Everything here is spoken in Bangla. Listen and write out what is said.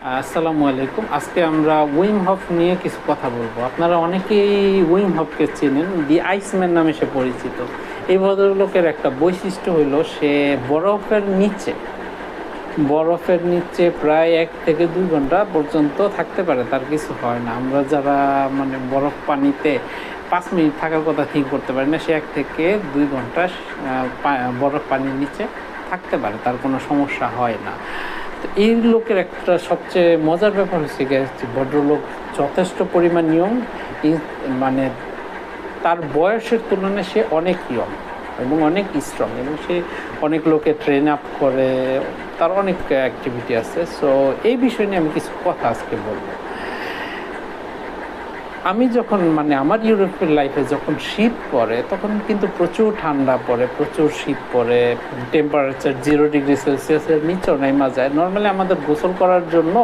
আসসালামু আলাইকুম। আজকে আমরা উইম হফ নিয়ে কিছু কথা বলবো। আপনারা অনেকেই উইম হফকে চেনেন, দি আইসম্যান নামে সে পরিচিত। এই ভদ্রলোকের একটা বৈশিষ্ট্য হলো সে বরফের নিচে প্রায় 1 থেকে 2 ঘন্টা পর্যন্ত থাকতে পারে, তার কিছু হয় না। আমরা যারা মানে বরফ পানিতে 5 মিনিট থাকার কথা ঠিক করতে পারি না, সে 1 থেকে 2 ঘন্টা বরফ পানির নিচে থাকতে পারে, তার কোনো সমস্যা হয় না। তো এই লোকের একটা সবচেয়ে মজার ব্যাপার হচ্ছে গিয়ে ভদ্রলোক যথেষ্ট পরিমাণ নিয়ম, মানে তার বয়সের তুলনায় সে অনেক ইয়ং এবং অনেক স্ট্রং, এবং সে অনেক লোকে ট্রেন আপ করে, তার অনেক অ্যাক্টিভিটি আছে। সো এই বিষয় নিয়ে আমি কিছু কথা আজকে বলবো। আমি যখন মানে আমার ইউরোপের লাইফে যখন শীত পড়ে তখন কিন্তু প্রচুর ঠান্ডা পড়ে, প্রচুর শীত পড়ে, টেম্পারেচার 0 ডিগ্রি সেলসিয়াসের নিচেও নেমে যায়। নর্মালি আমাদের গোসল করার জন্য